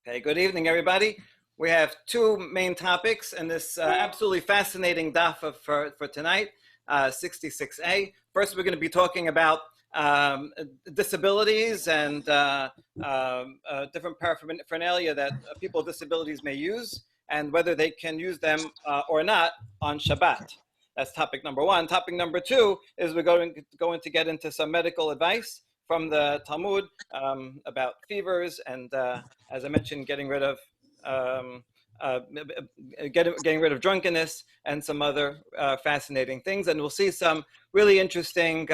Okay, good evening, everybody. We have two main topics in this absolutely fascinating daf for tonight, 66a. First, we're going to be talking about disabilities and different paraphernalia that people with disabilities may use and whether they can use them or not on Shabbat. That's topic number one. Topic number two is we're going to get into some medical advice from the Talmud about fevers and, as I mentioned, getting rid of drunkenness and some other fascinating things. And we'll see some really interesting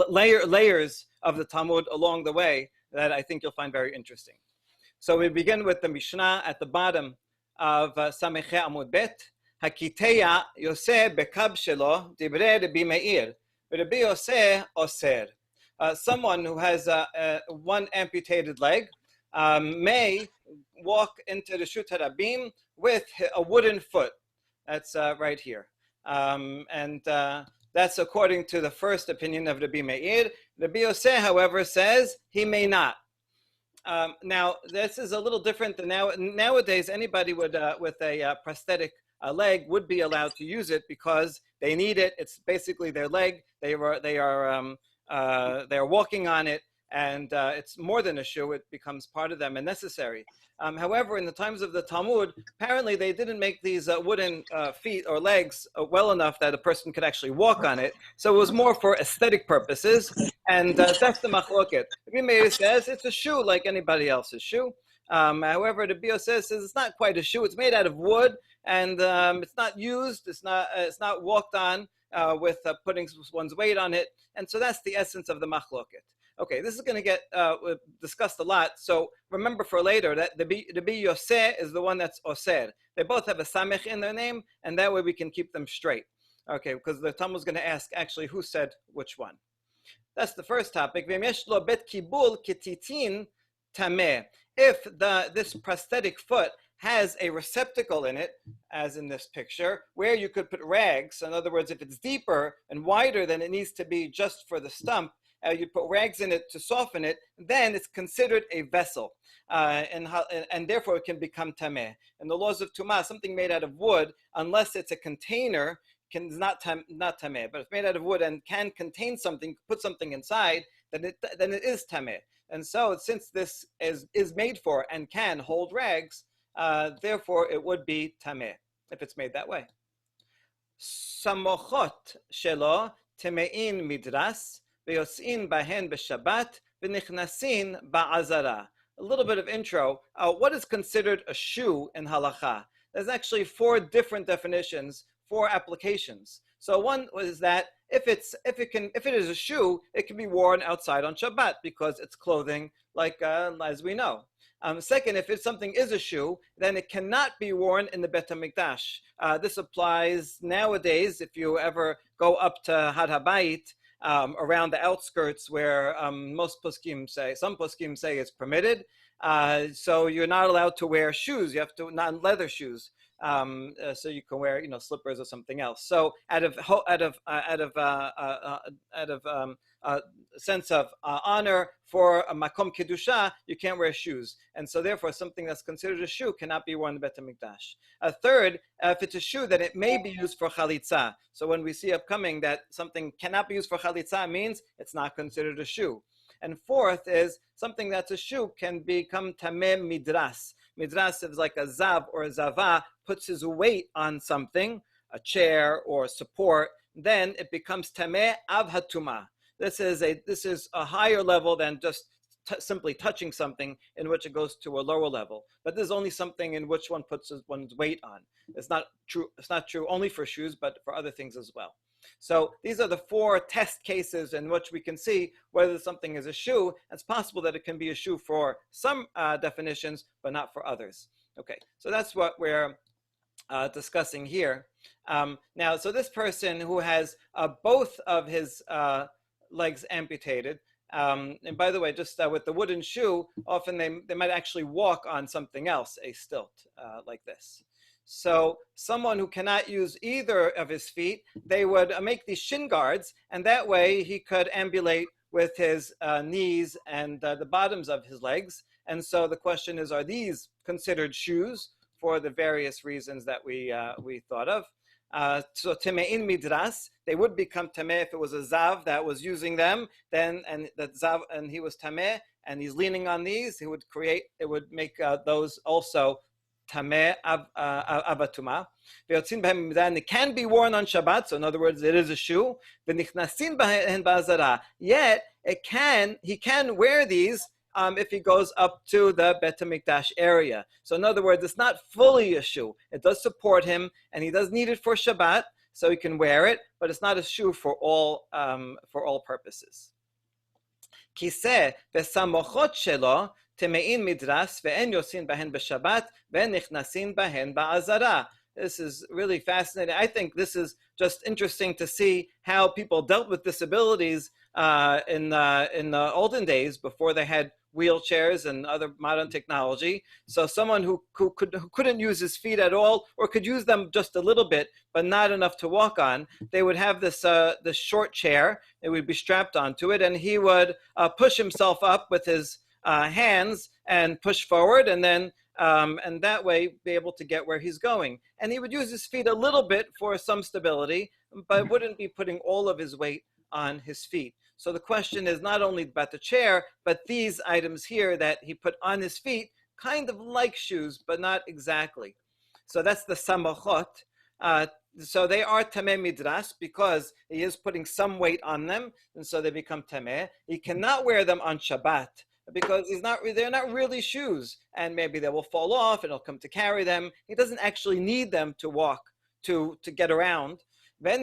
layers of the Talmud along the way that I think you'll find very interesting. So we begin with the Mishnah at the bottom of Sameche Amud Bet. Hakiteya Yoseh bekab shelo dibre Rabbi Meir, Rabbi Yoseh oser. Someone who has one amputated leg may walk into the Shut HaRabim with a wooden foot. That's right here. That's according to the first opinion of Rabbi Meir. Rabbi Yoseh, however, says he may not. Now, this is a little different than nowadays. Anybody with a prosthetic leg would be allowed to use it because they need it. It's basically their leg. They are walking on it, and it's more than a shoe. It becomes part of them and necessary. However, in the times of the Talmud, apparently they didn't make these wooden feet or legs well enough that a person could actually walk on it. So it was more for aesthetic purposes, and that's the machloket. Rabbi Meir says it's a shoe like anybody else's shoe. However, the Bio says it's not quite a shoe. It's made out of wood, and it's not used. It's not walked on with putting one's weight on it. And so that's the essence of the machloket. Okay, this is going to get discussed a lot. So remember for later that the Bi Yoseh is the one that's Oser. They both have a Samech in their name, and that way we can keep them straight. Okay, because the Talmud is going to ask actually who said which one. That's the first topic. If this prosthetic foot has a receptacle in it, as in this picture, where you could put rags. In other words, if it's deeper and wider than it needs to be just for the stump, you put rags in it to soften it, then it's considered a vessel, and therefore it can become tameh. In the laws of tumah, something made out of wood, unless it's a container, is not tameh. But if made out of wood and can contain something, put something inside, then it is tameh. And so, since this is made for and can hold rags, therefore it would be tameh if it's made that way. Samochot shelo temein midras. Ve'yosin bahen b'Shabbat v'nichnasin ba'azara. A little bit of intro. What is considered a shoe in halacha? There's actually four different definitions, four applications. So one is that if it is a shoe, it can be worn outside on Shabbat because it's clothing, like as we know. Second, if something is a shoe, then it cannot be worn in the Bet HaMikdash. This applies nowadays if you ever go up to Had HaBayit, around the outskirts where some poskim say it's permitted. So you're not allowed to wear shoes. You have to non-leather shoes. So you can wear, slippers or something else. So out of sense of honor for a makom kedusha, you can't wear shoes, and so therefore something that's considered a shoe cannot be worn in Bet HaMikdash. A third, if it's a shoe, then it may be used for chalitza. So when we see upcoming that something cannot be used for chalitza, means it's not considered a shoe. And fourth is something that's a shoe can become tameh midras. Midras is like a zav or a zava puts his weight on something, a chair or support, then it becomes tameh av hatuma. This is a higher level than just simply touching something, in which it goes to a lower level. But this is only something in which one puts one's weight on. It's not true only for shoes, but for other things as well. So these are the four test cases in which we can see whether something is a shoe. It's possible that it can be a shoe for some definitions, but not for others. Okay, so that's what we're discussing here. Now, so this person who has both of his legs amputated, and by the way, just with the wooden shoe, often they might actually walk on something else, a stilt, like this. So someone who cannot use either of his feet, they would make these shin guards, and that way he could ambulate with his knees and the bottoms of his legs. And so the question is, are these considered shoes for the various reasons that we thought of? So temein midras, they would become tameh if it was a zav that was using them. Then and that zav and he was tameh and he's leaning on these. It would make those also tameh avatuma. It can be worn on Shabbat. So in other words, it is a shoe. Yet he can wear these if he goes up to the Bet HaMikdash area. So in other words, it's not fully a shoe. It does support him, and he does need it for Shabbat, so he can wear it, but it's not a shoe for all purposes. Kiseh v'samochot shelo temein midras ve'en yosin bahen b'Shabbat ve'en nichnasin bahen ba'azara. This is really fascinating. I think this is just interesting to see how people dealt with disabilities in the olden days before they had wheelchairs and other modern technology. So someone who couldn't use his feet at all, or could use them just a little bit, but not enough to walk on, they would have this short chair. It would be strapped onto it, and he would push himself up with his hands and push forward, and then and that way be able to get where he's going. And he would use his feet a little bit for some stability, but wouldn't be putting all of his weight on his feet. So the question is not only about the chair, but these items here that he put on his feet, kind of like shoes, but not exactly. So that's the samachot. So they are tameh midras because he is putting some weight on them, and so they become tameh. He cannot wear them on Shabbat because they're not really shoes, and maybe they will fall off and he'll come to carry them. He doesn't actually need them to walk, to get around. And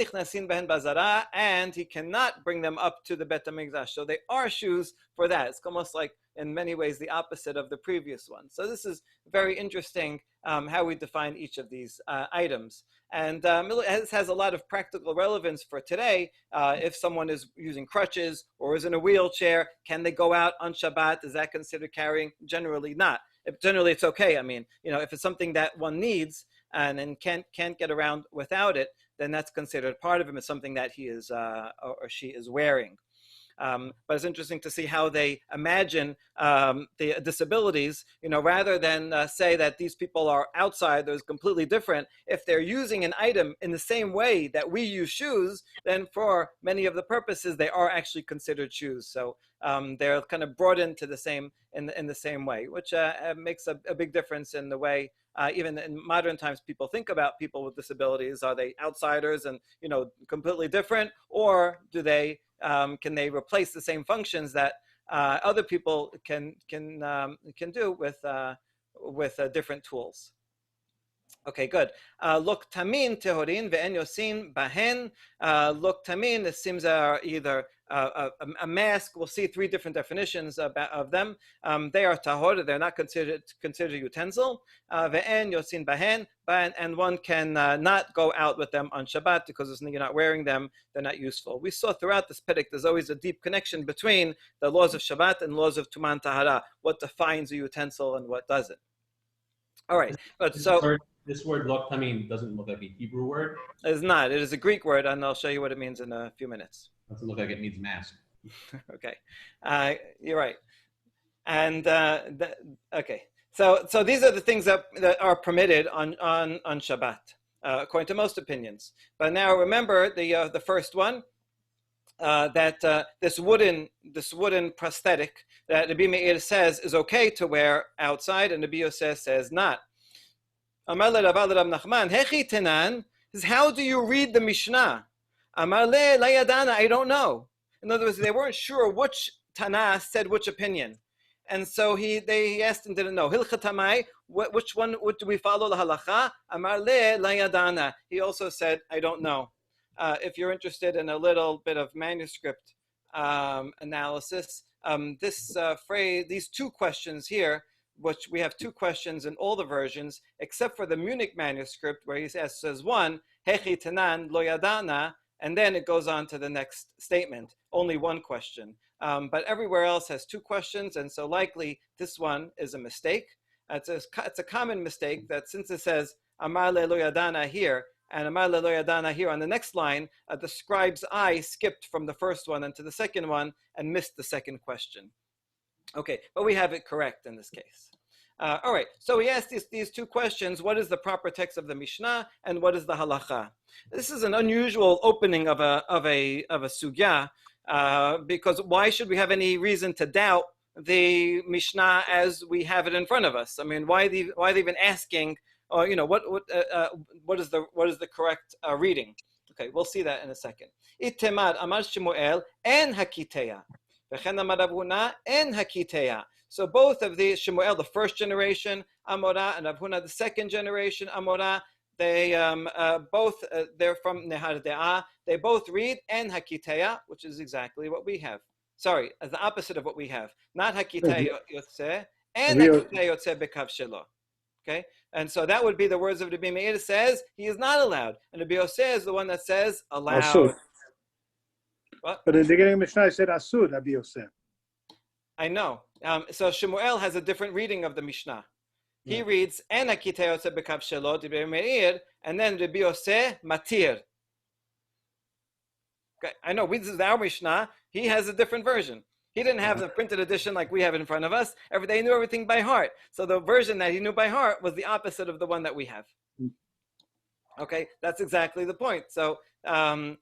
he cannot bring them up to the Bet HaMikdash. So they are shoes for that. It's almost like, in many ways, the opposite of the previous one. So this is very interesting how we define each of these items. And this has a lot of practical relevance for today. If someone is using crutches or is in a wheelchair, can they go out on Shabbat? Is that considered carrying? Generally not. Generally, it's okay. I mean, if it's something that one needs and then can't get around without it, then that's considered part of him as something that he is or she is wearing. But it's interesting to see how they imagine the disabilities, rather than say that these people are outsiders, completely different. If they're using an item in the same way that we use shoes, then for many of the purposes, they are actually considered shoes. So they're kind of brought into the same in the same way, which makes a big difference in the way. Even in modern times, people think about people with disabilities. Are they outsiders and completely different, or do they can they replace the same functions that other people can do with different tools? Okay, good. Look tamin tehorin ve'en yosin bahen. Look tamin. It seems are either a mask. We'll see three different definitions of them. They are tahor. They're not considered utensil. Ve'en yosin bahen. And one can not go out with them on Shabbat because you're not wearing them. They're not useful. We saw throughout this perek there's always a deep connection between the laws of Shabbat and laws of Tuman Tahara. What defines a utensil and what doesn't. All right. But so. This word loktamim doesn't look like a Hebrew word. It's not. It is a Greek word, and I'll show you what it means in a few minutes. Doesn't look like it means mask. Okay, you're right. And okay, so these are the things that are permitted on Shabbat, according to most opinions. But now remember the first one. That this wooden prosthetic that Rabbi Meir says is okay to wear outside, and Rabbi Yosef says not. Amar le Rav Nachman, Hechi tenan is how do you read the Mishnah? Amar le la yadana, I don't know. In other words, they weren't sure which Tana said which opinion, and so they asked and didn't know. Hilchatamai, which one do we follow? La halacha. Amar le la yadana. He also said, I don't know. If you're interested in a little bit of manuscript analysis, this phrase, these two questions here, which we have two questions in all the versions, except for the Munich manuscript, where he says one, Hechi tenan lo yadana, and then it goes on to the next statement, only one question. But everywhere else has two questions, and so likely this one is a mistake. It's a common mistake that since it says Amar le lo yadana here, And Amar Lo Yadana here on the next line, the scribe's eye skipped from the first one into the second one and missed the second question. Okay, but we have it correct in this case. All right, so we asked these two questions. What is the proper text of the Mishnah, and what is the halacha? This is an unusual opening of a sugya, because why should we have any reason to doubt the Mishnah as we have it in front of us? I mean, why they even asking, or what is the correct reading? Okay, we'll see that in a second. Itemad amar Shmuel en hakiteya, v'chen amar Rav Huna en hakiteya. So both of the Shmuel, the first generation Amora, and Rav Huna, the second generation Amora, they both they're from Nehar De'ah. They both read en hakiteya, which is exactly what we have. Sorry, as the opposite of what we have. Not hakiteya yotzeh, en hakiteya yotzeh bekav shelo. Okay, and so that would be the words of Rabbi Meir. Says he is not allowed, and Rabbi Yosef is the one that says allowed. Asur. What? But in the beginning of Mishnah, it said Asur, Rabbi Yosef. I know. So Shmuel has a different reading of the Mishnah. He reads en hakiteya yotzeh bekav shelo, Rabbi Meir, and then Rabbi Yosef matir. Okay, I know. This is our Mishnah. He has a different version. He didn't have the printed edition like we have in front of us. They knew everything by heart. So the version that he knew by heart was the opposite of the one that we have. Okay, that's exactly the point. So, Amar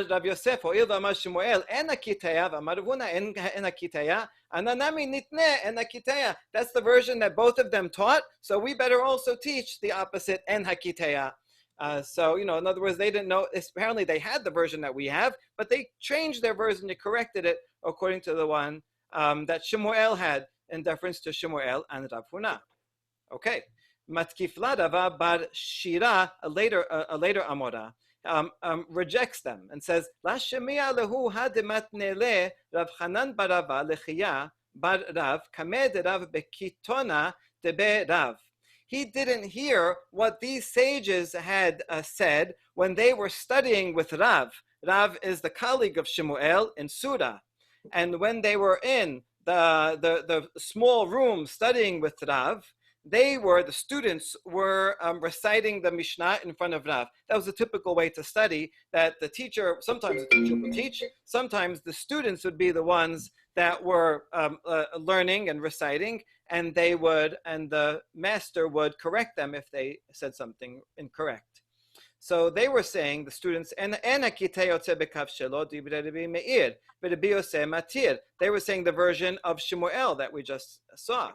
Rav Yosef, Ho'il v'amar Shmuel, en hakiteya, v'amar Rav Huna, en hakiteya, ananami nitne en hakiteya. That's the version that both of them taught. So we better also teach the opposite, en hakiteya. So, in other words, they didn't know. Apparently, they had the version that we have, but they changed their version. They corrected it according to the one that Shmuel had in deference to Shmuel and Rav Huna. Okay. Matkifla Rava bar Shira, a later Amora, rejects them and says, La shemiya lehu hademat nele Rav Hanan bar Rava lechiya bar Rav kamed Rav bekitona debe Rav. He didn't hear what these sages had said when they were studying with Rav. Rav is the colleague of Shmuel in Surah. And when they were in the small room studying with Rav, the students were reciting the Mishnah in front of Rav. That was a typical way to study, that sometimes the teacher would teach, sometimes the students would be the ones that were learning and reciting, and the master would correct them if they said something incorrect. So they were saying, the students, they were saying the version of Shmuel that we just saw.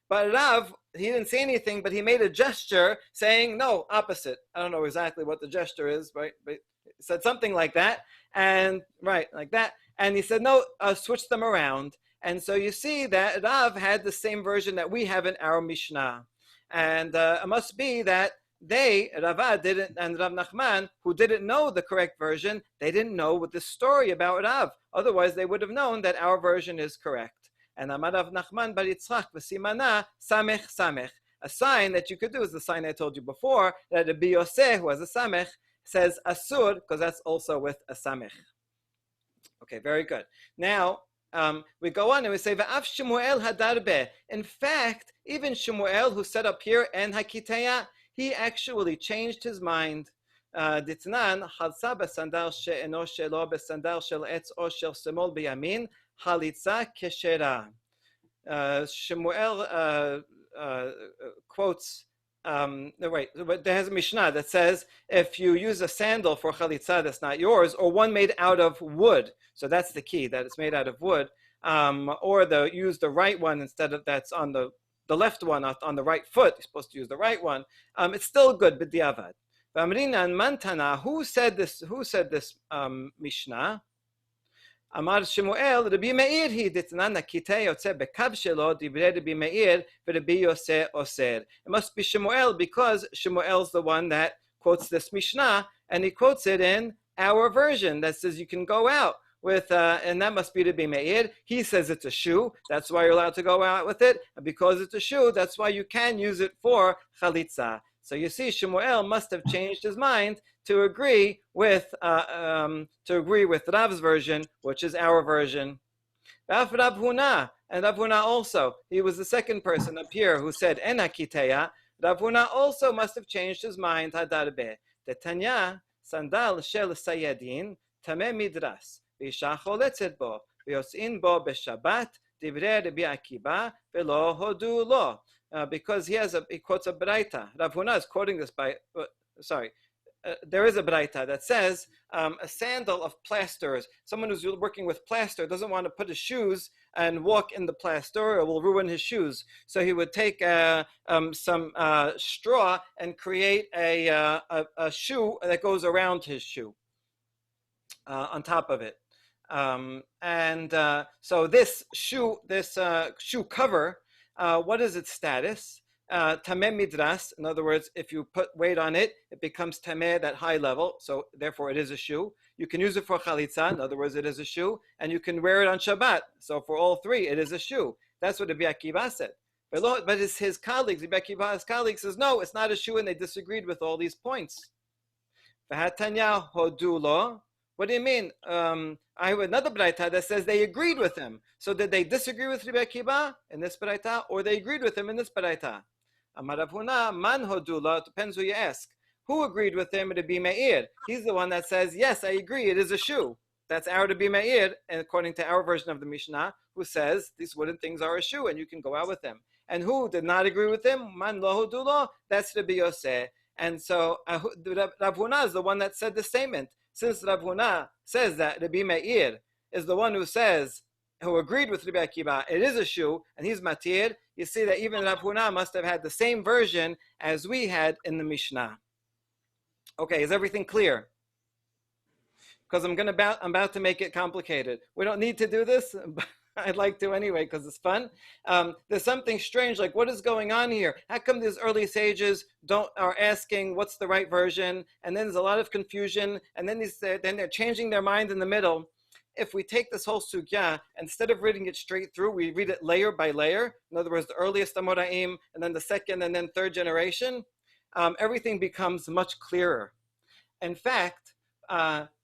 But Rav, he didn't say anything, but he made a gesture saying, no, opposite. I don't know exactly what the gesture is, right? But he said something like that, and right, like that. And he said, no, switch them around. And so you see that Rav had the same version that we have in our Mishnah. And it must be that Rava didn't, and Rav Nachman, who didn't know the correct version, they didn't know the story about Rav. Otherwise, they would have known that our version is correct. And Amar Rav Nachman bar Yitzchak v'simana samech samech. A sign that you could do is the sign I told you before, that Rabbi Yosef, who has a samech, says asur, because that's also with a samech. Okay, very good. Now, we go on and we say, V'af Shmuel hadarbe. In fact, even Shmuel, who set up here, en hakiteya, he actually changed his mind. Ditnan, chalsa b'sandal she'eno shelo b'sandal shel etz o shel semol b'yamin, halitza keshera. Shmuel quotes, but there has a Mishnah that says, if you use a sandal for chalitza that's not yours, or one made out of wood, so that's the key, that it's made out of wood, or use the right one instead of that's on the left one on the right foot, you're supposed to use the right one, it's still good, b'diavad. V'amrina and Mantana, who said this Mishnah? Amar Shmuel, Rabbi Meir he ditnan nakitei yotze bekav shelo divrei Rabbi Meir v'Rabbi Yosef oser. It must be Shmuel because Shmuel's the one that quotes this Mishnah, and he quotes it in our version that says you can go out with, and that must be Rabbi Meir. He says it's a shoe, that's why you're allowed to go out with it, and because it's a shoe, that's why you can use it for chalitza. So you see, Shmuel must have changed his mind to agree with Rav's version, which is our version. Rav Huna, and Rav Huna also, he was the second person up here who said en hakiteya. Rav Huna also must have changed his mind. Hadarbe. Tanya sandal shel sayadin tameh midras v'isha choletzet bo v'yotzin bo b'Shabbat divrei Rabbi Akiva v'lo hodu lo. Because he quotes a braita. Rav Huna is quoting this by, there is a braita that says a sandal of plasters. Someone who's working with plaster doesn't want to put his shoes and walk in the plaster, or will ruin his shoes. So he would take some straw and create a shoe that goes around his shoe on top of it. So this shoe cover, what is its status? Tameh midras, in other words, if you put weight on it, it becomes tameh, that high level, so therefore it is a shoe. You can use it for chalitza, in other words, it is a shoe, and you can wear it on Shabbat. So for all three, it is a shoe. That's what Rabbi Akiva said. But it's his colleagues, Rabbi Akiva's colleagues says, no, it's not a shoe, and they disagreed with all these points. V'hatanya hodulo. What do you mean? I have another braita that says they agreed with him. So did they disagree with Rabbi Akiva in this braita, or they agreed with him in this braita? Amar Rav Huna, man hodula, it depends who you ask. Who agreed with him? Rabbi Meir. He's the one that says, yes, I agree, it is a shoe. That's our Rabbi Meir, and according to our version of the Mishnah, who says these wooden things are a shoe and you can go out with them. And who did not agree with him? Man lo hodula, that's Rabbi Yosef. And so Rav Huna is the one that said the statement. Since Rav Huna says that Rabbi Meir is the one who agreed with Rabbi Akiva, it is a shoe, and he's matir, you see that even Rav Huna must have had the same version as we had in the Mishnah. Okay, is everything clear? Because I'm about to make it complicated. We don't need to do this, but I'd like to anyway because it's fun. There's something strange, like what is going on here? How come these early sages are asking what's the right version, and then there's a lot of confusion, and then they're changing their mind in the middle. If we take this whole sugya, instead of reading it straight through, we read it layer by layer. In other words, the earliest Amoraim, and then the second and then third generation, everything becomes much clearer. In fact,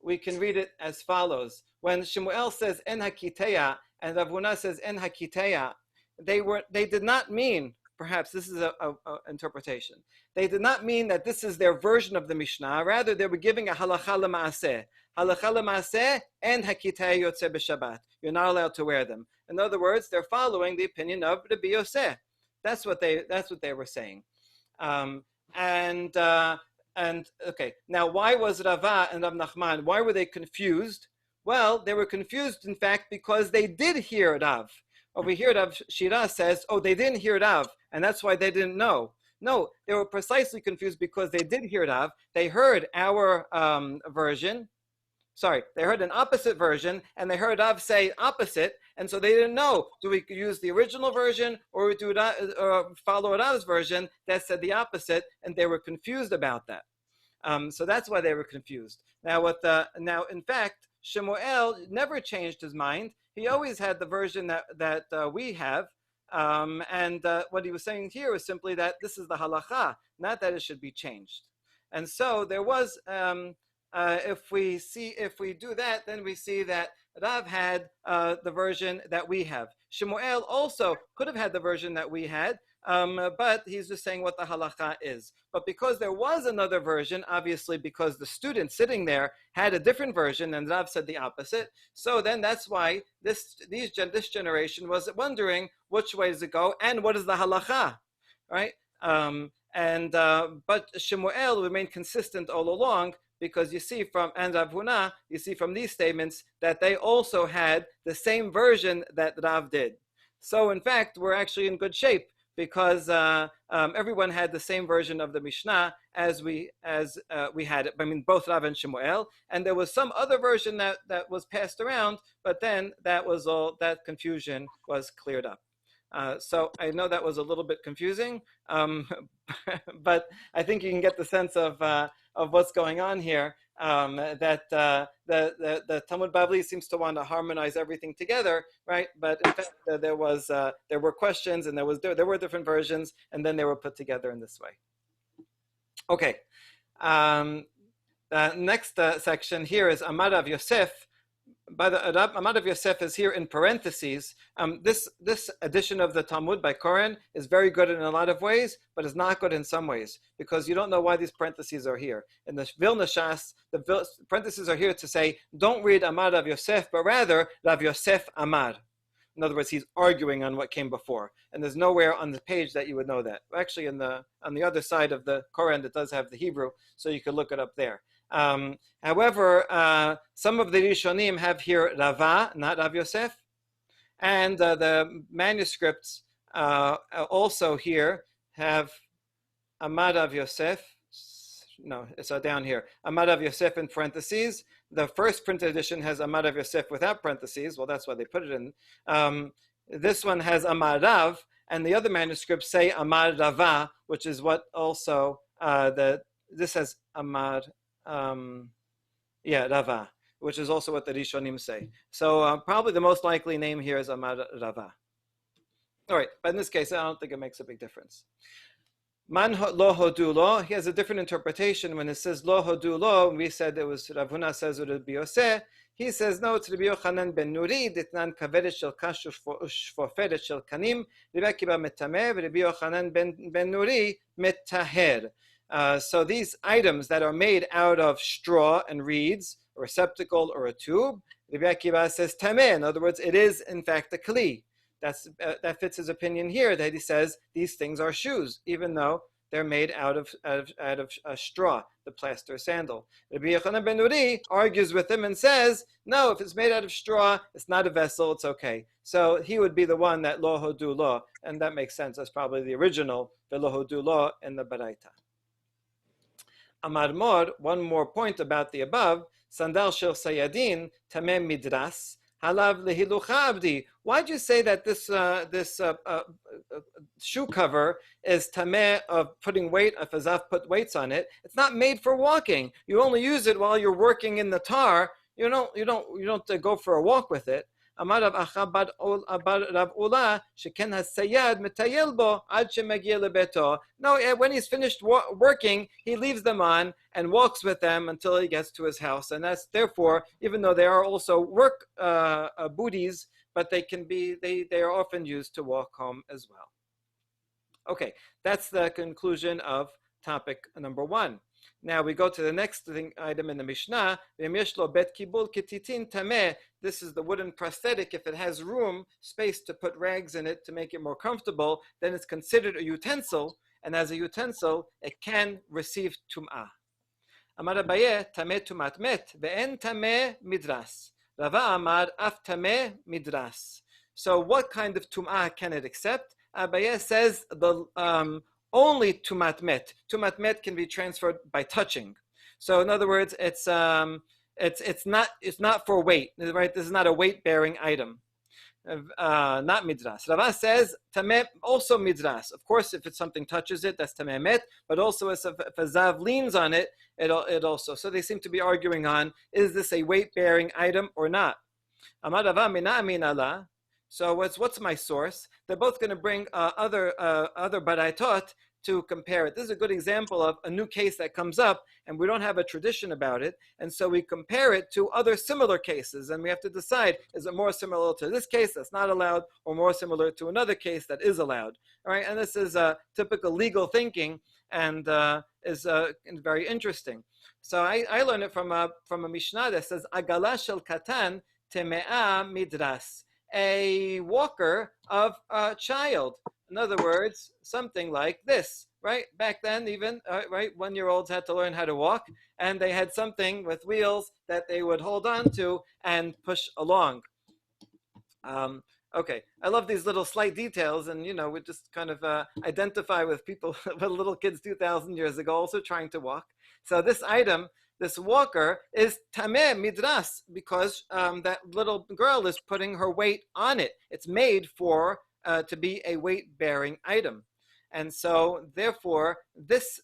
we can read it as follows. When Shemuel says en hakiteya and Rav Huna says en hakiteya, they did not mean, perhaps this is an interpretation, they did not mean that this is their version of the Mishnah. Rather, they were giving a halacha l'maaseh. Halacha l'maaseh and hakiteya yotzeh b'Shabbat. You're not allowed to wear them. In other words, they're following the opinion of Rabbi Yosef. That's what they were saying. And okay, now why was Rava and Rav Nachman, why were they confused? Well, they were confused, in fact, because they did hear Rav. Over here, Rav Shira says, oh, they didn't hear Rav, and that's why they didn't know. No, they were precisely confused because they did hear Rav. They heard our version. Sorry, they heard an opposite version, and they heard Rav say opposite, and so they didn't know, do we use the original version or do follow Rav's version that said the opposite, and they were confused about that. So that's why they were confused. Now, in fact, Shemuel never changed his mind. He always had the version that we have, and what he was saying here was simply that this is the halacha, not that it should be changed. And so there was. If we do that, then we see that Rav had the version that we have. Shemuel also could have had the version that we had, but he's just saying what the halacha is. But because there was another version, obviously because the student sitting there had a different version and Rav said the opposite, so then that's why this generation was wondering which way does it go and what is the halacha, right? But Shemuel remained consistent all along, because you see and Rav Huna, you see from these statements that they also had the same version that Rav did. So in fact, we're actually in good shape because everyone had the same version of the Mishnah as we had it. I mean, both Rav and Shemuel, and there was some other version that was passed around, but then that confusion was cleared up. So I know that was a little bit confusing, but I think you can get the sense of what's going on here. That the Talmud Bavli seems to want to harmonize everything together, right? But in fact, there were questions, and there were different versions, and then they were put together in this way. Okay. Next section here is Amar Rav Yosef. by the Amad of Yosef is here in parentheses. This edition of the Talmud by Koren is very good in a lot of ways, but is not good in some ways because you don't know why these parentheses are here. In the Vilna Shas, the parentheses are here to say, don't read Amad of Yosef, but rather Rav Yosef Amad. In other words, he's arguing on what came before, and there's nowhere on the page that you would know that. Actually, on the other side of the Koren, it does have the Hebrew, so you could look it up there. However, some of the Rishonim have here Rava, not Rav Yosef, and the manuscripts also here have Amad Rav Yosef. No, it's down here. Amad Rav Yosef in parentheses. The first printed edition has Amad Rav Yosef without parentheses. Well, that's why they put it in. This one has Amad Rav, and the other manuscripts say Amad Rava, which is what also this has Amad. Rava, which is also what the Rishonim say. So probably the most likely name here is Amad Rava. All right, but in this case, I don't think it makes a big difference. Man lo hodu lo, he has a different interpretation. When it says lo hodu lo, we said it was Rav Huna says it would be Yoseh. He says no, it's Rabbi Yochanan ben Nuri, ditnan kavedet shel kash ushfofedet shel kanim, Rabbi Akiva metameh, Rabbi Yochanan ben Nuri metaher. So these items that are made out of straw and reeds, a receptacle or a tube, Rabbi Akiva says tameh. In other words, it is in fact a kli. That fits his opinion here, that he says these things are shoes, even though they're made out of straw, the plaster sandal. Rabbi Yochanan ben Nuri argues with him and says, no, if it's made out of straw, it's not a vessel, it's okay. So he would be the one that lo hodu lo, and that makes sense. That's probably the original, the lo hodu lo in the Baraita. Amar Mor, one more point about the above, sandal shel sayadin, tameh midras, halav lehilucha abdi. Why'd you say that this shoe cover is tameh of putting weight, if a zav put weights on it? It's not made for walking. You only use it while you're working in the tar. You don't go for a walk with it. Amar Rav Acha bar Rav Ula sheken hasayad metayel bo ad shemagia lebeto. No, when he's finished working, he leaves them on and walks with them until he gets to his house. And that's therefore, even though they are also work booties, but they are often used to walk home as well. Okay, that's the conclusion of topic number 1. Now we go to the next item in the Mishnah. This is the wooden prosthetic. If it has room, space to put rags in it to make it more comfortable, then it's considered a utensil, and as a utensil, it can receive tum'ah. Amar Abaye, tameh tumat met, ve'en tameh midras. Rava Amar, af tameh midras. So what kind of tum'ah can it accept? Abaye says the only tumat met. Tumat met can be transferred by touching. So in other words, it's not for weight, right? This is not a weight-bearing item. Not midras. Rava says tameh also midras. Of course, if it's something touches it, that's tameh met. But also, if a zav leans on it, it also. So they seem to be arguing on: is this a weight-bearing item or not? Amar Rava mina amin Allah. So what's my source? They're both going to bring other baraitot to compare it. This is a good example of a new case that comes up, and we don't have a tradition about it, and so we compare it to other similar cases, and we have to decide, is it more similar to this case that's not allowed, or more similar to another case that is allowed? All right, and this is typical legal thinking, and is very interesting. So I learned it from a Mishnah that says, Agala shel katan teme'a midras. A walker of a child. In other words, something like this, right? Back then, even, right, 1-year-olds had to learn how to walk, and they had something with wheels that they would hold on to and push along. Okay, I love these little slight details, and we just kind of identify with people, with little kids 2,000 years ago, also trying to walk. So this item, this walker, is tameh midras, because that little girl is putting her weight on it. It's made for to be a weight-bearing item, and so therefore this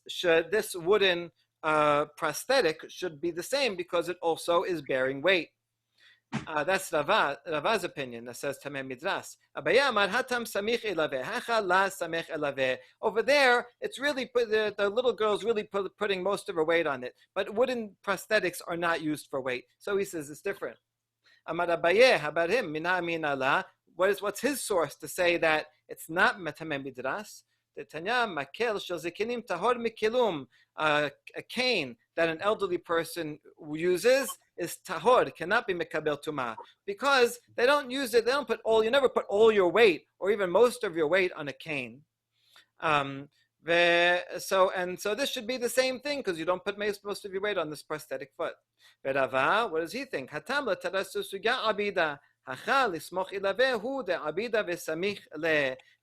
wooden prosthetic should be the same because it also is bearing weight. That's Rava's opinion that says tameh midras. Abaye amar hatam samich elaveh, hacha la samech elaveh. Over there, it's really the little girl's really putting most of her weight on it. But wooden prosthetics are not used for weight, so he says it's different. Amar Abaye habarim mina mina la. What's his source to say that it's not metameh midras? The Tanya makel shel zikinim tahor mikilum. A cane that an elderly person uses is tahor, cannot be mekabel tuma, because they don't use it. They don't put all. You never put all your weight or even most of your weight on a cane. So this should be the same thing, because you don't put most of your weight on this prosthetic foot. Rava, what does he think? Hatam latarasu sugya abida.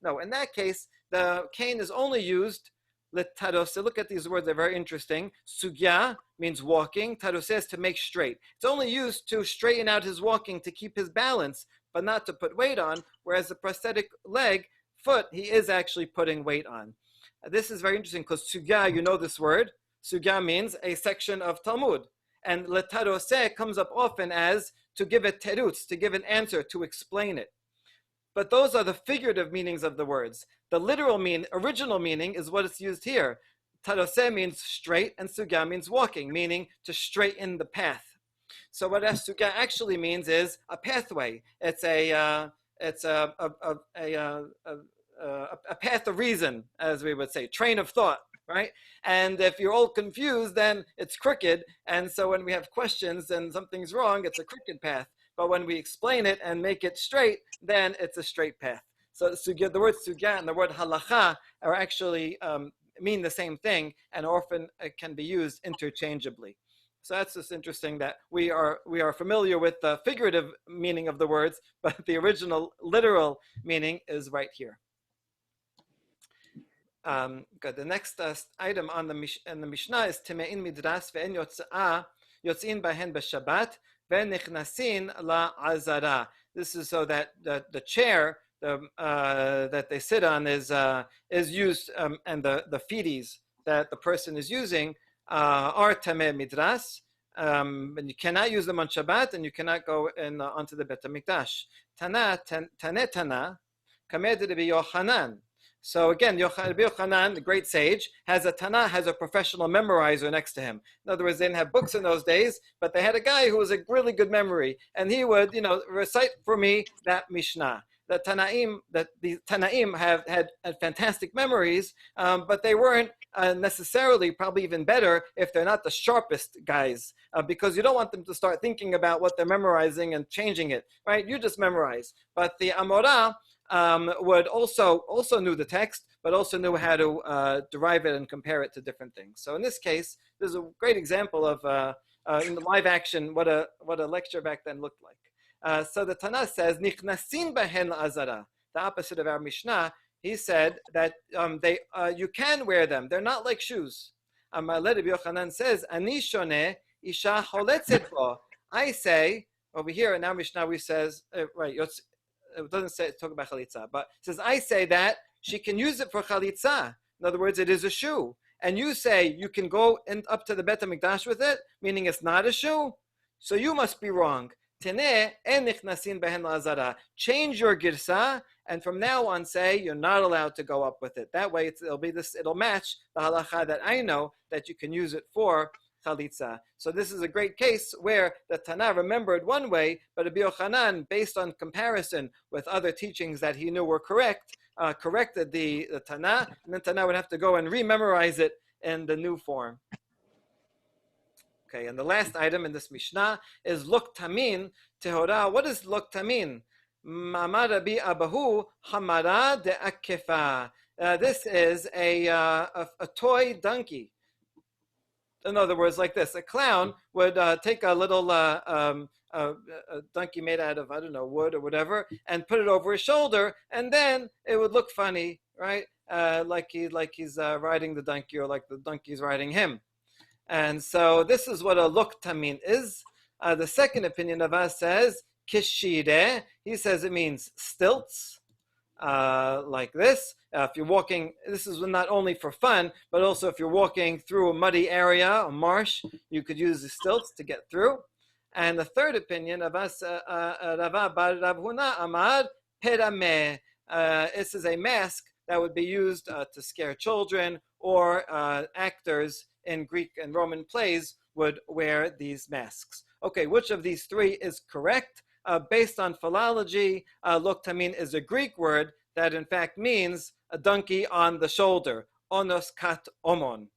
No, in that case, the cane is only used. Look at these words; they're very interesting. Sugya means walking. Tarose is to make straight. It's only used to straighten out his walking, to keep his balance, but not to put weight on. Whereas the prosthetic foot, he is actually putting weight on. This is very interesting, because sugya, you know this word. Sugya means a section of Talmud, and letarose comes up often as to give a terutz, to give an answer, to explain it. But those are the figurative meanings of the words. The literal original meaning is what is used here. Tarose means straight, and sugya means walking, meaning to straighten the path. So what sugya actually means is a pathway. It's a path of reason, as we would say, train of thought, right? And if you're all confused, then it's crooked. And so when we have questions and something's wrong, it's a crooked path. But when we explain it and make it straight, then it's a straight path. So sugya, the word sugya and the word halacha are actually mean the same thing, and often can be used interchangeably. So that's just interesting that we are familiar with the figurative meaning of the words, but the original literal meaning is right here. Good. The next item on the Mishnah is Timein Midras ve'en yotzin bahen b'Shabbat ve'nichnasin la'azara. This is so that the chair that they sit on is used, and the feeties that the person is using are Tameh Midras. And you cannot use them on Shabbat, and you cannot go onto the Bet HaMikdash. Tana, Kamed Rabbi Yochanan. So again, Rabbi Yochanan, the great sage, has a professional memorizer next to him. In other words, they didn't have books in those days, but they had a guy who was a really good memory, and he would, recite for me that Mishnah. The Tanaim had fantastic memories, but they weren't necessarily probably even better if they're not the sharpest guys, because you don't want them to start thinking about what they're memorizing and changing it, right? You just memorize. But the Amorah would also knew the text, but also knew how to derive it and compare it to different things. So in this case, there's a great example of in the live action what a lecture back then looked like. So the Tana says, Nichnasin bahen la'azara, the opposite of our Mishnah. He said that you can wear them. They're not like shoes. Rabbi Yochanan says, Ani shoneh isha choletzet bo. I say, over here in our Mishnah, we says, right, it doesn't say talk about chalitza, but it says, I say that she can use it for chalitza. In other words, it is a shoe. And you say you can go up to the Bet HaMikdash with it, meaning it's not a shoe. So you must be wrong. Change your girsa, and from now on say you're not allowed to go up with it. That way it'll match the halacha that I know that you can use it for chalitza. So this is a great case where the Tana remembered one way, but Rabbi Yochanan, based on comparison with other teachings that he knew were correct, corrected the Tana, and then Tana would have to go and rememorize it in the new form. Okay, and the last item in this Mishnah is Luk Tamin Tehora. What is Luk Tamin? Mamar Rabbi Abahu Hamara de Akefa. This is a toy donkey. In other words, like this: a clown would take a little a donkey made out of, I don't know, wood or whatever, and put it over his shoulder, and then it would look funny, right? Like he's riding the donkey, or like the donkey's riding him. And so this is what a luk tamin is. The second opinion of us says kishire. He says it means stilts, like this. If you're walking, this is not only for fun, but also if you're walking through a muddy area, a marsh, you could use the stilts to get through. And the third opinion of us, Rava bar Rav Huna Amar Perameh. This is a mask that would be used to scare children, or actors in Greek and Roman plays would wear these masks. Okay, which of these three is correct? based on philology, loktamin is a Greek word that in fact means a donkey on the shoulder, onos kat omon.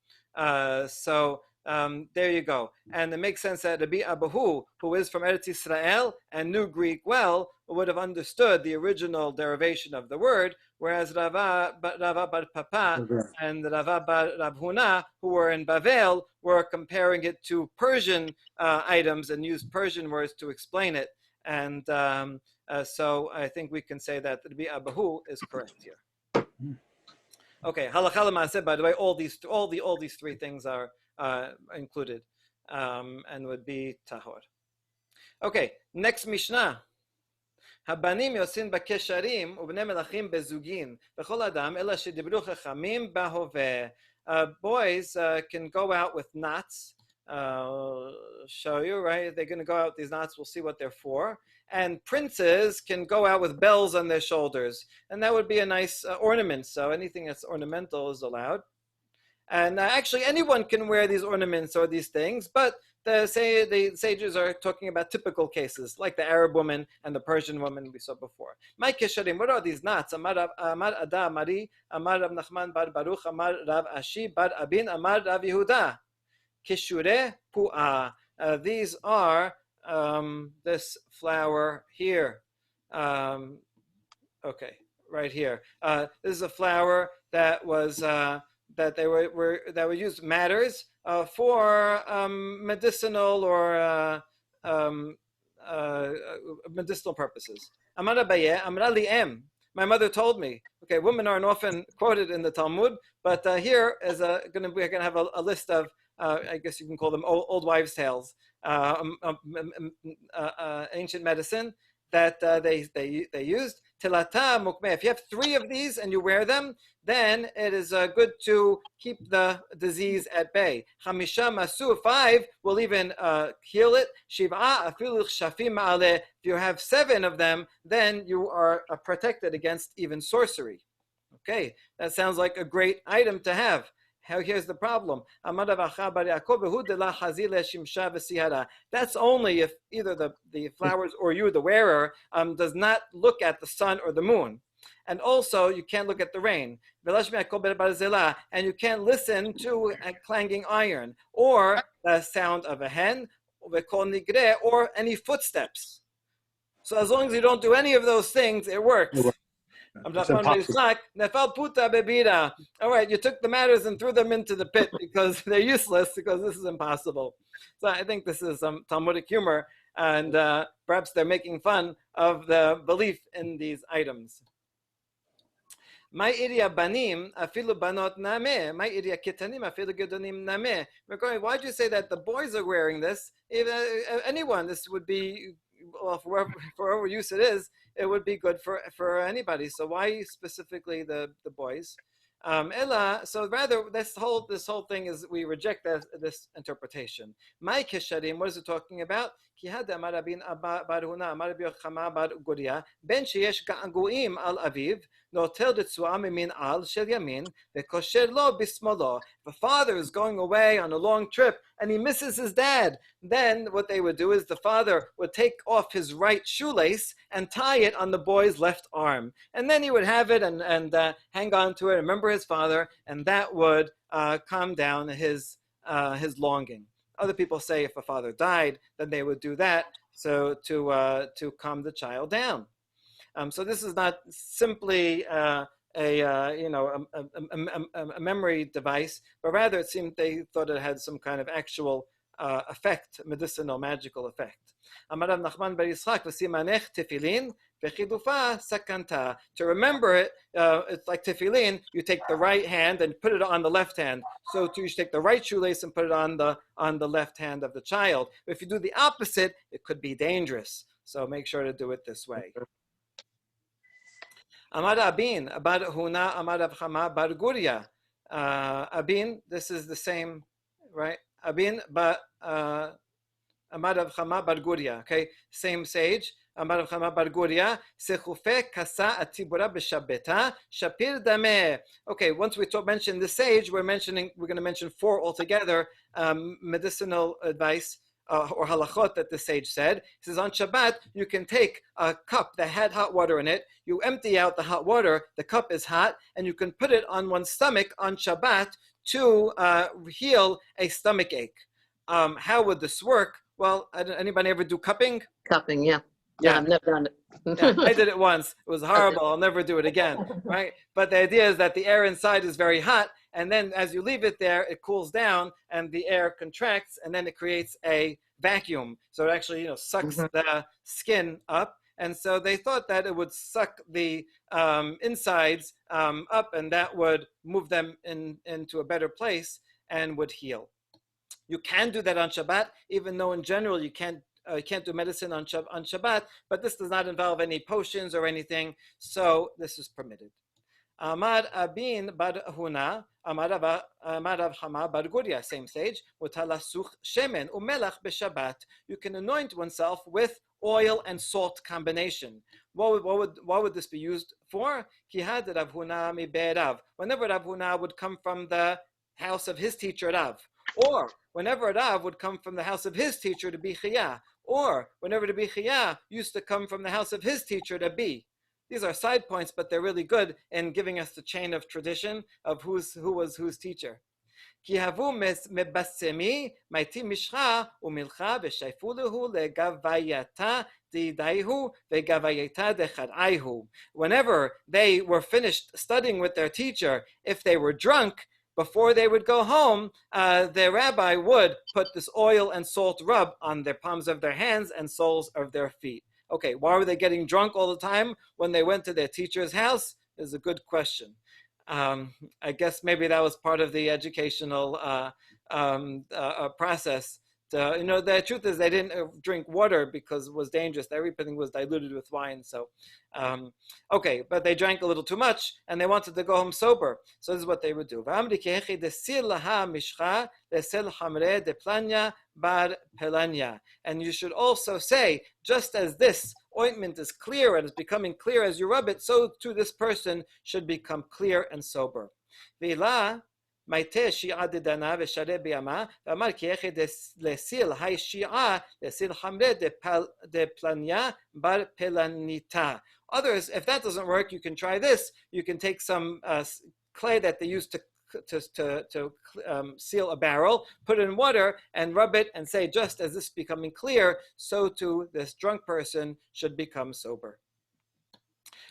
There you go. And it makes sense that Rabbi Abahu, who is from Eretz Israel and knew Greek well, would have understood the original derivation of the word, whereas Rava bar Papa and Rava bar Rab Huna, who were in Bavel, were comparing it to Persian items and used Persian words to explain it. And so I think we can say that Rabbi Abahu is correct here. Okay, halakha l'maaseh. By the way, all these three things are included and would be tahor. Okay, next Mishnah. הבנים יוצאים בקשרים ובני מלכים בזוגין וכל אדם אלא שדיברו חכמים בהווה. Boys can go out with knots. I'll show you, right? They're going to go out with these knots. We'll see what they're for. And princes can go out with bells on their shoulders. And that would be a nice ornament. So anything that's ornamental is allowed. And actually, anyone can wear these ornaments or these things, but the sages are talking about typical cases, like the Arab woman and the Persian woman we saw before. My kesharim, what are these knots? Amar Ada Amari, Amar Rav Nachman bar Baruch, Amar Rav Ashi bar Abin, Amar Rav Yehuda. Kishure pu'ah. These are this flower here. Okay, right here. This is a flower that was that they were used matters for medicinal or medicinal purposes. Amar Abaye, Amra li'em. My mother told me. Okay, women aren't often quoted in the Talmud, but here is we're going to have a list of I guess you can call them old wives' tales, ancient medicine that they used. Tilata mukmeh. If you have 3 of these and you wear them, then it is good to keep the disease at bay. Chamisha masu, 5 will even heal it. Shiv'a afilu shafim ma'aleh. If you have 7 of them, then you are protected against even sorcery. Okay, that sounds like a great item to have. Here's the problem. That's only if either the flowers or you, the wearer, does not look at the sun or the moon. And also, you can't look at the rain. And you can't listen to a clanging iron or the sound of a hen or any footsteps. So as long as you don't do any of those things, it works. All right, you took the matters and threw them into the pit because they're useless, because this is impossible. So I think this is some Talmudic humor, and perhaps they're making fun of the belief in these items. My iria banim afilu banot name. My iria kitanim afilu gedonim name. We're going. Why do you say that the boys are wearing this? If anyone, this would be, well, for whatever use it is, it would be good for anybody. So why specifically the boys? So rather, this whole thing is, we reject this interpretation. My kesharim, what is it talking about? Ki hada amar Rabin bar Huna amar Rabbi Yochama bar Guria ben sheyesh ga'aguim al aviv notel d'tzua mimin al shel yamin v'kosher lo bismolo. If a father is going away on a long trip and he misses his dad, then what they would do is the father would take off his right shoelace and tie it on the boy's left arm, and then he would have it and hang on to it, remember his father, and that would calm down his longing. Other people say if a father died, then they would do that so to calm the child down. So this is not simply a memory device, but rather it seemed they thought it had some kind of actual effect, medicinal, magical effect. Amar Rav Nachman bar Yitzchak v'simanech tefillin v'chidufa sakanta. To remember it, it's like tefillin. You take the right hand and put it on the left hand. So you should take the right shoelace and put it on the left hand of the child. If you do the opposite, it could be dangerous. So make sure to do it this way. Amar Abin bar Huna Amar Rav Chama bar Guria. Abin, this is the same, right? Abin but Amar Rav Chama bar Guria. Okay, same sage. Amar Rav Chama bar Guria. Sechufe kasa atibura b'shabeta shapir dameh. Okay, once we mention the sage, we're going to mention 4 altogether medicinal advice or halachot that the sage said. He says on Shabbat you can take a cup that had hot water in it, you empty out the hot water, the cup is hot, and you can put it on one's stomach on Shabbat to heal a stomach ache. How would this work? Well, anybody ever do cupping? Cupping, yeah. Yeah. I've never done it. Yeah, I did it once. It was horrible. I'll never do it again, right? But the idea is that the air inside is very hot, and then as you leave it there, it cools down, and the air contracts, and then it creates a vacuum. So it actually, sucks the skin up. And so they thought that it would suck the insides up, and that would move them into a better place and would heal. You can do that on Shabbat, even though in general you can't do medicine on Shabbat, but this does not involve any potions or anything, so this is permitted. Amar Abin bar Huna, Amar Rav Chama bar Guria, same sage, Mutalasuch shemen umelach b'Shabbat. You can anoint oneself with oil and salt combination. What would this be used for? Ki had Rav Huna mi be'erav. Whenever Rav Huna would come from the house of his teacher Rav, or whenever Rav would come from the house of his teacher to be Chiyah, or whenever the Bichiyah used to come from the house of his teacher to be. These are side points, but they're really good in giving us the chain of tradition of who was whose teacher. Ki havu mebassemi maiti mishcha umilcha v'shayfu lehu legavayata didaihu vegavayata dechadaihu. Whenever they were finished studying with their teacher, if they were drunk, before they would go home, the rabbi would put this oil and salt rub on their palms of their hands and soles of their feet. Okay, why were they getting drunk all the time when they went to their teacher's house? Is a good question. I guess maybe that was part of the educational process. The truth is they didn't drink water because it was dangerous. Everything was diluted with wine. So, okay, but they drank a little too much and they wanted to go home sober. So this is what they would do. And you should also say, just as this ointment is clear and is becoming clear as you rub it, so too this person should become clear and sober. Maite shi'a de dana v'share b'yama v'amar ki eche lesil hay shi'a lesil hamre de planya bar pelanita. Others, if that doesn't work, you can try this. You can take some clay that they used to seal a barrel, put it in water and rub it and say, just as this is becoming clear, so too this drunk person should become sober.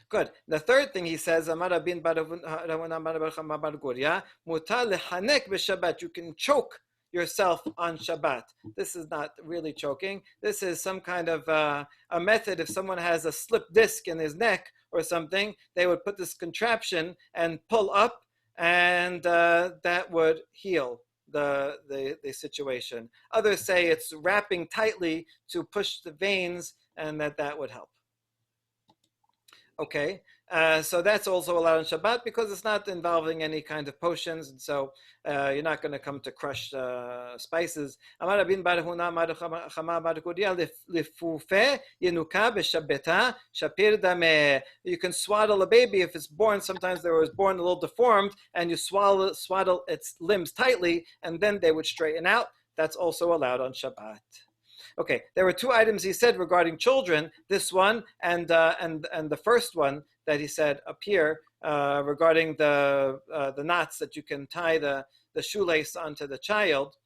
Good. The third thing he says, you can choke yourself on Shabbat. This is not really choking. This is some kind of a method. If someone has a slip disc in his neck or something, they would put this contraption and pull up, and that would heal the situation. Others say it's wrapping tightly to push the veins, and that would help. Okay, so that's also allowed on Shabbat because it's not involving any kind of potions, and so you're not going to come to crush spices. You can swaddle a baby if it's born. Sometimes they was born a little deformed, and you swaddle its limbs tightly, and then they would straighten out. That's also allowed on Shabbat. Okay, there were two items he said regarding children. This one and the first one that he said up here regarding the knots that you can tie the shoelace onto the child.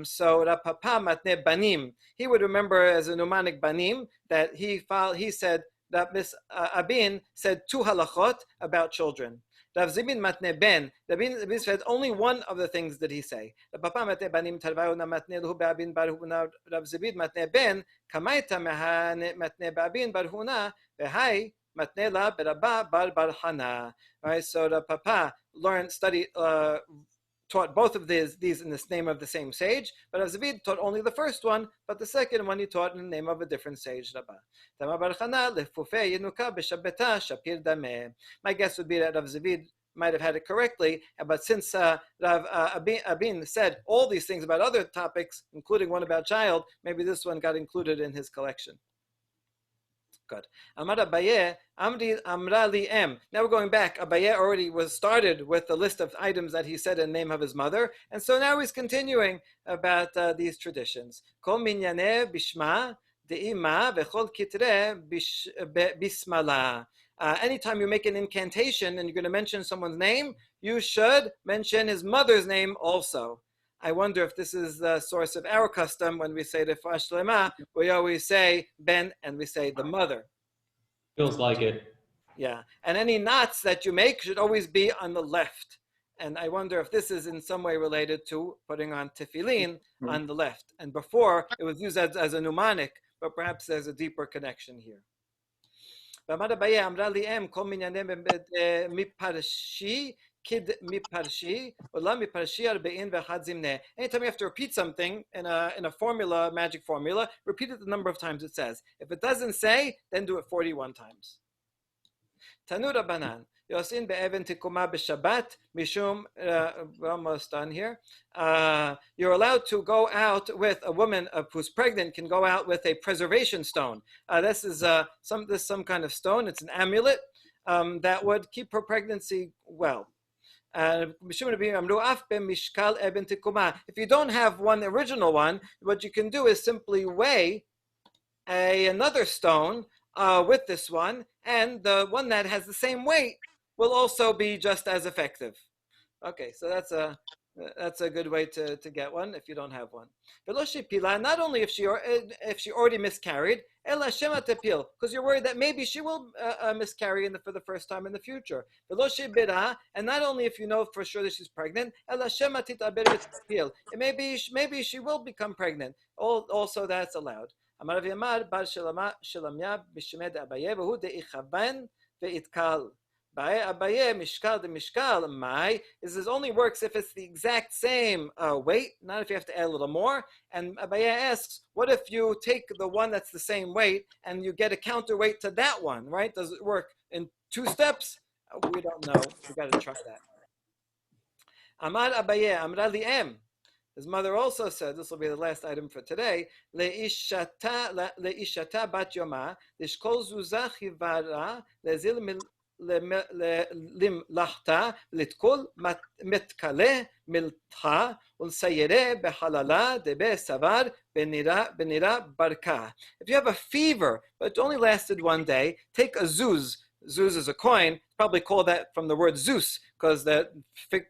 So Rapapa matne banim. He would remember as a mnemonic banim that he said that Miss Abin said two halachot about children. Rav Zibin matne ben. Rav Zibin said only one of the things that he say. Rav matne banim tarvauna matne luhu be'abin barhuna. Rav Zibin matne ben kamaita matne be'abin barhuna v'hai matne la berabba bar barhana. Right. So the Papa taught both of these in the name of the same sage, but Rav Zibid taught only the first one, but the second one he taught in the name of a different sage, Rabbah. My guess would be that Rav Zibid might have had it correctly, but since Rav Abin said all these things about other topics, including one about child, maybe this one got included in his collection. Good. Amar Abaye, Amra li em. Now we're going back. Abaye already was started with the list of items that he said in the name of his mother, and so now he's continuing about these traditions. Kol minyane bishma de'ima vechol kitre bismala. Anytime you make an incantation and you're going to mention someone's name, you should mention his mother's name also. I wonder if this is the source of our custom when we say the Refuah Shlema, we always say Ben and we say the mother. Feels like it. Yeah, and any knots that you make should always be on the left. And I wonder if this is in some way related to putting on tefillin on the left. And before, it was used as a mnemonic, but perhaps there's a deeper connection here. Kid miparshi, olam miparshi arba'in v'achad zimneh. Anytime you have to repeat something in a formula, magic formula, repeat it the number of times it says. If it doesn't say, then do it 41 times. Tanu Rabbanan, Yosin be'even tikuma b'Shabbat, mishum, we're almost done here. You're allowed to go out with a woman who's pregnant can go out with a preservation stone. This is some kind of stone. It's an amulet that would keep her pregnancy well. If you don't have one original one, what you can do is simply weigh another stone with this one, and the one that has the same weight will also be just as effective. Okay, so that's a good way to get one if you don't have one. Not only if she already miscarried, because you're worried that maybe she will miscarry for the first time in the future. And not only if you know for sure that she's pregnant, maybe she will become pregnant. Also, that's allowed. Abaye mishkal de mishkal mai is this only works if it's the exact same weight, not if you have to add a little more. And Abaye asks, what if you take the one that's the same weight and you get a counterweight to that one, right? Does it work in 2 steps? We don't know. We got to try that. Amar Abaye Amra li'em. His mother also said, this will be the last item for today, le'ishata bat yoma lishkol zuzah chivara lezil למלאכתה לתקול מתכלה מלתחה ולסיירה בחללה דבה סבר בנירה ברכה. If you have a fever, but it only lasted 1 day, take a zuz. Zuz is a coin, probably called that from the word Zeus, because the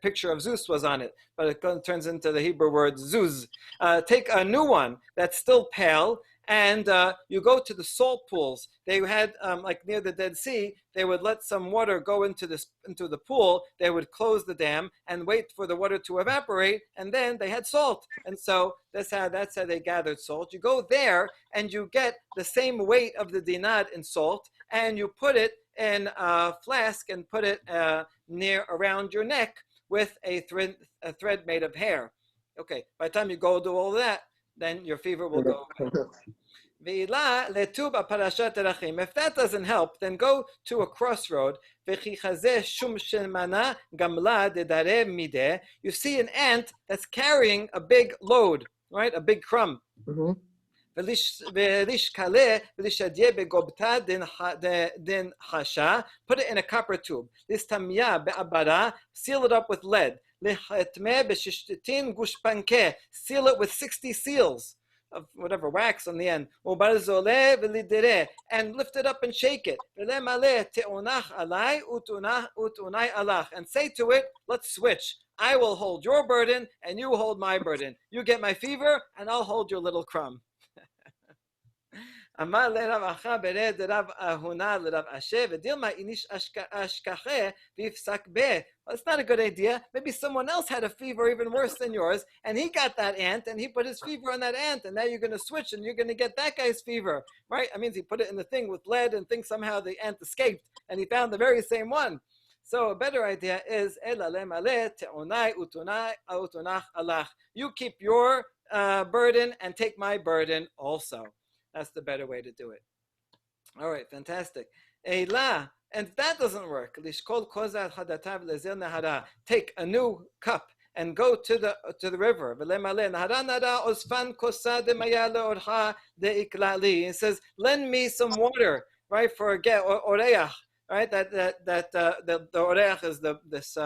picture of Zeus was on it, but it turns into the Hebrew word zuz. Take a new one that's still pale, and you go to the salt pools. They had, like near the Dead Sea, they would let some water go into the pool. They would close the dam and wait for the water to evaporate, and then they had salt. And so that's how they gathered salt. You go there, and you get the same weight of the dinar in salt, and you put it in a flask and put it around your neck with a thread made of hair. Okay, by the time you go do all that, then your fever will go away. If that doesn't help, then go to a crossroad. You see an ant that's carrying a big load, right? A big crumb. Put it in a copper tube. Seal it up with lead. Seal it with 60 seals of whatever wax on the end. And lift it up and shake it. And say to it, let's switch. I will hold your burden and you hold my burden. You get my fever and I'll hold your little crumb. It's not a good idea. Maybe someone else had a fever even worse than yours, and he got that ant, and he put his fever on that ant, and now you're going to switch, and you're going to get that guy's fever, right? That means he put it in the thing with lead and thinks somehow the ant escaped, and he found the very same one. So a better idea is, you keep your burden and take my burden also. That's the better way to do it. All right, fantastic. Eila, and if that doesn't work, take a new cup and go to the river. It says, lend me some water right, for a get or oreach, right? The oreach is this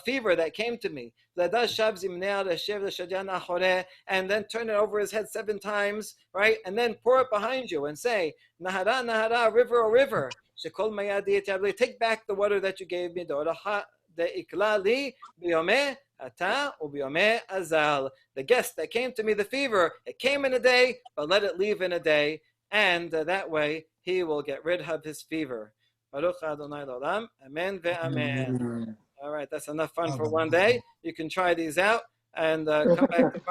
fever that came to me. And then turn it over his head 7 times, right? And then pour it behind you and say, Nahara, Nahara, river, or river. Take back the water that you gave me. The guest that came to me, the fever, it came in a day, but let it leave in a day. And that way he will get rid of his fever. Baruch Adonai L'olam. Amen ve'amen. All right, that's enough fun for one day. You can try these out and come back tomorrow.